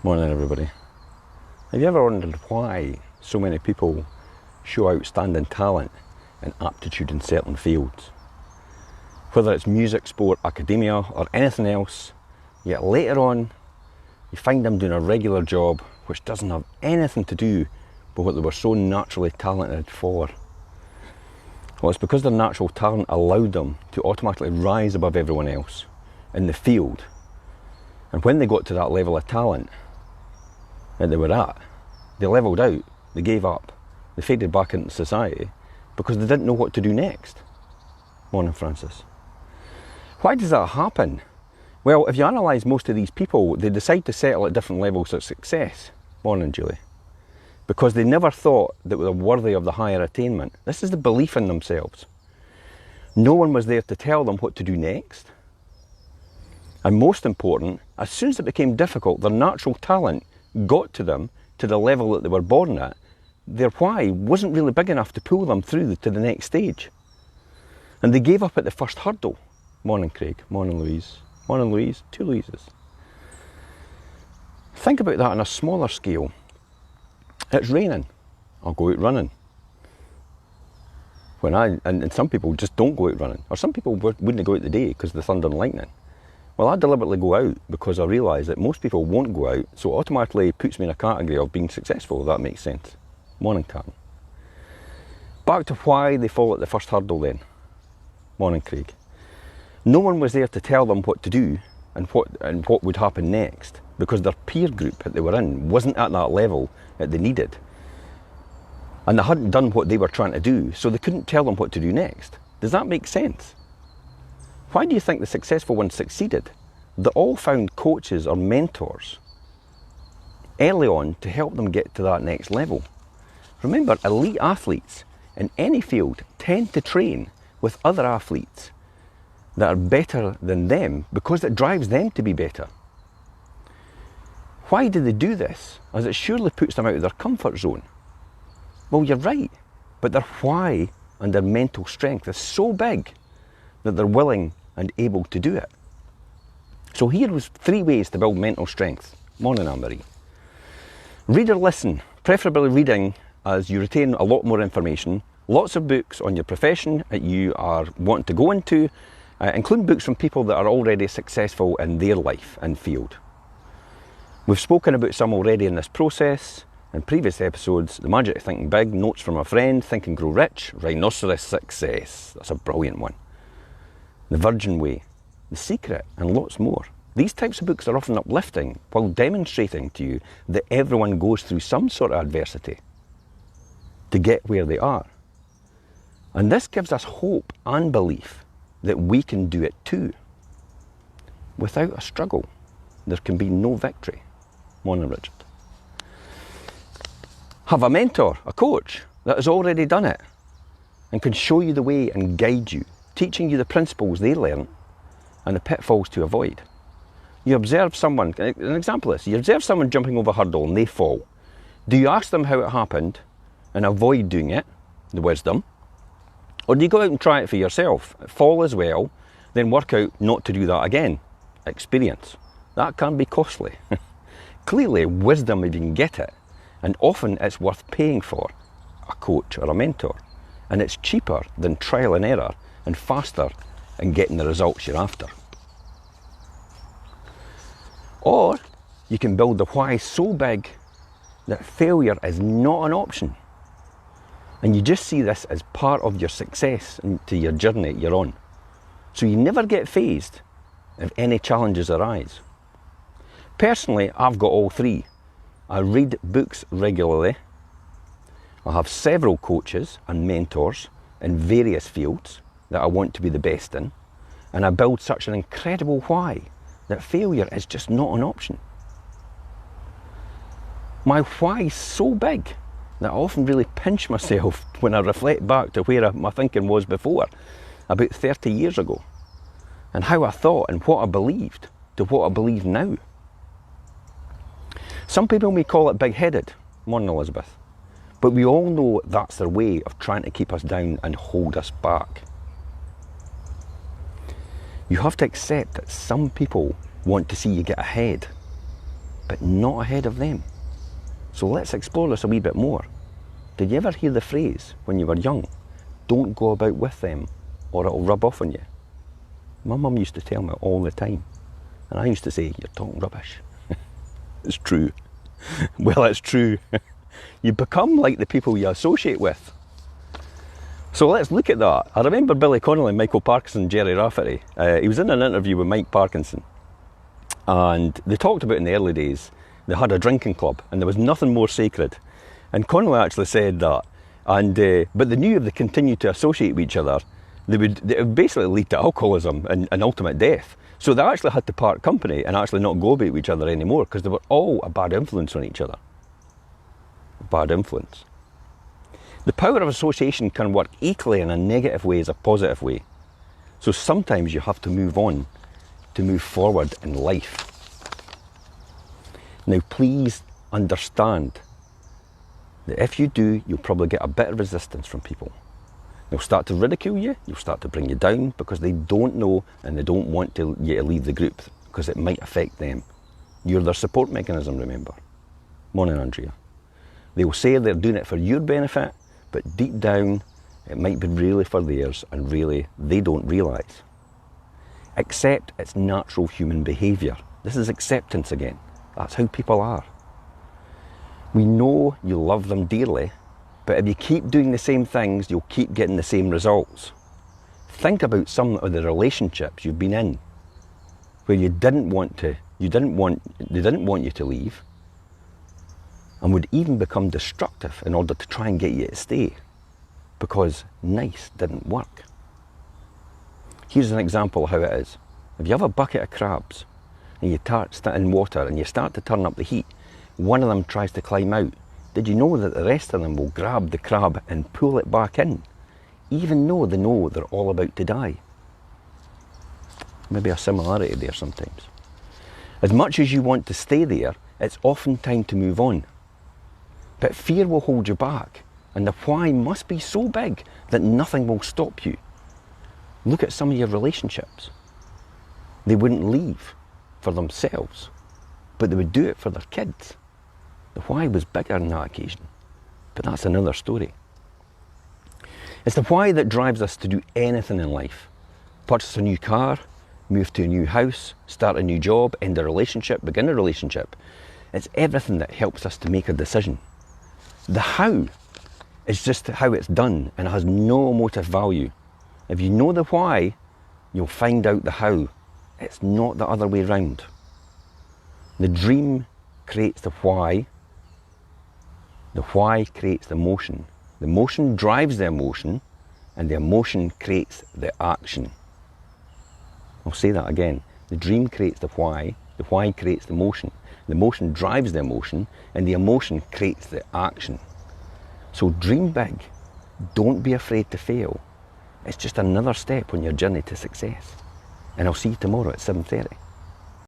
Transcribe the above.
Morning everybody. Have you ever wondered why so many people show outstanding talent and aptitude in certain fields? Whether it's music, sport, academia or anything else, yet later on you find them doing a regular job which doesn't have anything to do with what they were so naturally talented for. Well, it's because their natural talent allowed them to automatically rise above everyone else in the field. And when they got to that level of talent that they were at, they levelled out, they gave up, they faded back into society because they didn't know what to do next. Morning, Francis. Why does that happen? Well, if you analyse most of these people, they decide to settle at different levels of success. Morning, Julie. Because they never thought that they were worthy of the higher attainment. This is the belief in themselves. No one was there to tell them what to do next. And most important, as soon as it became difficult, their natural talent got to them to the level that they were born at. Their why wasn't really big enough to pull them through to the next stage. And they gave up at the first hurdle. Morning, Craig. Morning, Louise. Morning, Louise. Two Louises. Think about that on a smaller scale. It's raining. I'll go out running. And some people just don't go out running. Or some people wouldn't go out the day because of the thunder and lightning. Well, I deliberately go out because I realise that most people won't go out, so it automatically puts me in a category of being successful, if that makes sense. Morning, Karen. Back to why they fall at the first hurdle then. Morning, Craig. No one was there to tell them what to do and what would happen next, because their peer group that they were in wasn't at that level that they needed. And they hadn't done what they were trying to do, so they couldn't tell them what to do next. Does that make sense? Why do you think the successful ones succeeded? They all found coaches or mentors early on to help them get to that next level. Remember, elite athletes in any field tend to train with other athletes that are better than them because it drives them to be better. Why do they do this? As it surely puts them out of their comfort zone. Well, you're right, but their why and their mental strength is so big that they're willing and able to do it. So here was 3 ways to build mental strength. Morning, Anne-Marie. Read or listen, preferably reading as you retain a lot more information. Lots of books on your profession that you are wanting to go into, including books from people that are already successful in their life and field. We've spoken about some already in this process. In previous episodes, The Magic of Thinking Big, Notes from a Friend, Think and Grow Rich, Rhinoceros Success. That's a brilliant one. The Virgin Way, The Secret, and lots more. These types of books are often uplifting while demonstrating to you that everyone goes through some sort of adversity to get where they are. And this gives us hope and belief that we can do it too. Without a struggle, there can be no victory. Morning, Richard. Have a mentor, a coach that has already done it and can show you the way and guide you, teaching you the principles they learned and the pitfalls to avoid. You observe someone, an example is, you observe someone jumping over a hurdle and they fall. Do you ask them how it happened and avoid doing it, the wisdom, or do you go out and try it for yourself, fall as well, then work out not to do that again, experience? That can be costly. Clearly, wisdom if you can get it, and often it's worth paying for a coach or a mentor, and it's cheaper than trial and error and faster in getting the results you're after. Or you can build the why so big that failure is not an option. And you just see this as part of your success and to your journey you're on. So you never get fazed if any challenges arise. Personally, I've got all 3. I read books regularly. I have several coaches and mentors in various fields that I want to be the best in, and I build such an incredible why that failure is just not an option. My why is so big that I often really pinch myself when I reflect back to where my thinking was before, about 30 years ago, and how I thought and what I believed to what I believe now. Some people may call it big-headed. Morning, Elizabeth. But we all know that's their way of trying to keep us down and hold us back. You have to accept that some people want to see you get ahead. but not ahead of them. So let's explore this a wee bit more. Did you ever hear the phrase when you were young, don't go about with them or it'll rub off on you? My mum used to tell me all the time, and I used to say, you're talking rubbish. It's true. Well, it's true. You become like the people you associate with. So let's look at that. I remember Billy Connolly, Michael Parkinson, Jerry Rafferty. He was in an interview with Mike Parkinson, and they talked about in the early days, they had a drinking club, and there was nothing more sacred. And Connolly actually said that, but they knew if they continued to associate with each other, it would basically lead to alcoholism and ultimate death. So they actually had to part company and actually not go about with each other anymore, because they were all a bad influence on each other. A bad influence. The power of association can work equally in a negative way as a positive way. So sometimes you have to move on to move forward in life. Now please understand that if you do, you'll probably get a bit of resistance from people. They'll start to ridicule you, they'll start to bring you down because they don't know and they don't want you to leave the group because it might affect them. You're their support mechanism, remember. Morning, Andrea. They will say they're doing it for your benefit, but deep down, it might be really for theirs, and really, they don't realise. Accept its natural human behaviour. This is acceptance again. That's how people are. We know you love them dearly, but if you keep doing the same things, you'll keep getting the same results. Think about some of the relationships you've been in, where they didn't want you to leave, and would even become destructive in order to try and get you to stay, because nice didn't work. Here's an example of how it is. If you have a bucket of crabs, and you start in water and you start to turn up the heat, one of them tries to climb out. Did you know that the rest of them will grab the crab and pull it back in, even though they know they're all about to die? Maybe a similarity there sometimes. As much as you want to stay there, it's often time to move on. But fear will hold you back, and the why must be so big that nothing will stop you. Look at some of your relationships. They wouldn't leave for themselves, but they would do it for their kids. The why was bigger on that occasion, but that's another story. It's the why that drives us to do anything in life. Purchase a new car, move to a new house, start a new job, end a relationship, begin a relationship. It's everything that helps us to make a decision. The how is just how it's done and has no emotive value. If you know the why, you'll find out the how. It's not the other way round. The dream creates the why creates the motion drives the emotion, and the emotion creates the action. I'll say that again. The dream creates the why creates the motion drives the emotion, and the emotion creates the action. So dream big, don't be afraid to fail. It's just another step on your journey to success. And I'll see you tomorrow at 7:30.